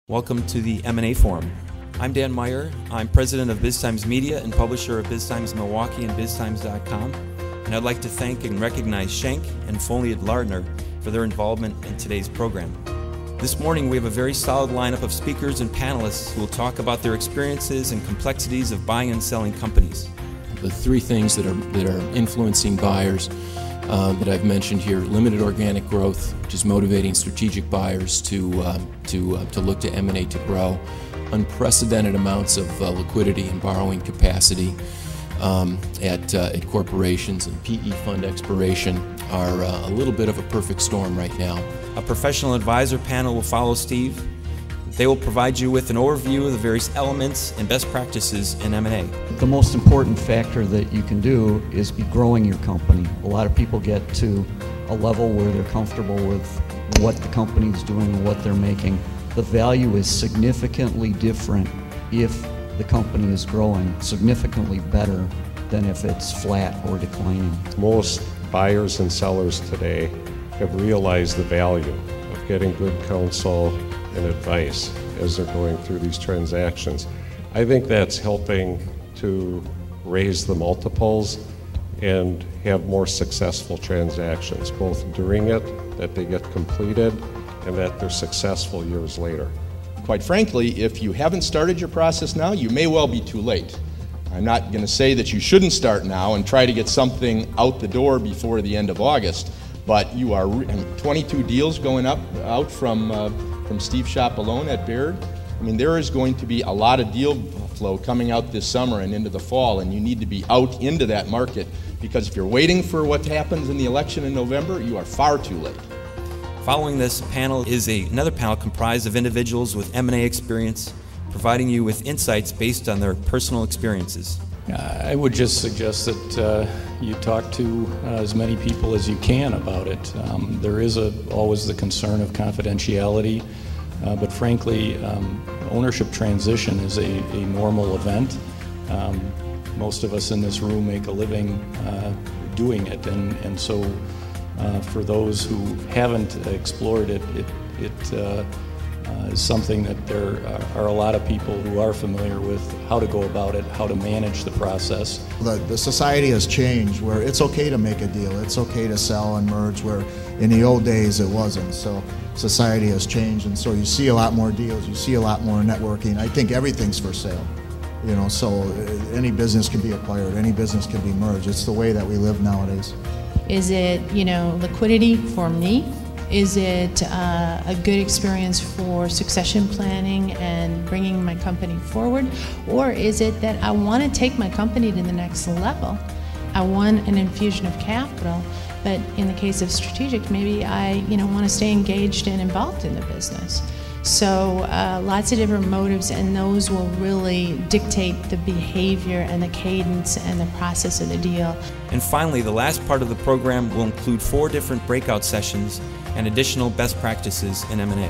Welcome to the M&A Forum. I'm Dan Meyer. I'm president of BizTimes Media and publisher of BizTimes Milwaukee and BizTimes.com. And I'd like to thank and recognize Schenck and Folliard-Lardner for their involvement in today's program. This morning we have a very solid lineup of speakers and panelists who will talk about their experiences and complexities of buying and selling companies. The three things that are influencing buyers that I've mentioned here: limited organic growth, which is motivating strategic buyers to look to M&A to grow; unprecedented amounts of liquidity and borrowing capacity at corporations; and PE fund expiration are a little bit of a perfect storm right now. A professional advisor panel will follow Steve. They will provide you with an overview of the various elements and best practices in M&A. The most important factor that you can do is be growing your company. A lot of people get to a level where they're comfortable with what the company is doing and what they're making. The value is significantly different if the company is growing, significantly better than if it's flat or declining. Most buyers and sellers today have realized the value of getting good counsel and advice as they're going through these transactions. I think that's helping to raise the multiples and have more successful transactions, both during it, that they get completed, and that they're successful years later. Quite frankly, if you haven't started your process now, you may well be too late. I'm not going to say that you shouldn't start now and try to get something out the door before the end of August, but you are 22 deals going out from Steve's shop alone at Baird. I mean, there is going to be a lot of deal flow coming out this summer and into the fall, and you need to be out into that market, because if you're waiting for what happens in the election in November, you are far too late. Following this panel is another panel comprised of individuals with M&A experience, providing you with insights based on their personal experiences. I would just suggest that you talk to as many people as you can about it. There is always the concern of confidentiality, but frankly, ownership transition is a normal event. Most of us in this room make a living doing it, and so for those who haven't explored it, is something that there are a lot of people who are familiar with how to go about it, how to manage the process. The society has changed where it's okay to make a deal, it's okay to sell and merge, where in the old days it wasn't. So society has changed, and so you see a lot more deals, you see a lot more networking. I think everything's for sale. You know, so any business can be acquired, any business can be merged. It's the way that we live nowadays. Is it, liquidity for me? Is it a good experience for succession planning and bringing my company forward? Or is it that I want to take my company to the next level? I want an infusion of capital, but in the case of strategic, maybe I want to stay engaged and involved in the business. So lots of different motives, and those will really dictate the behavior and the cadence and the process of the deal. And finally, the last part of the program will include 4 different breakout sessions and additional best practices in M&A.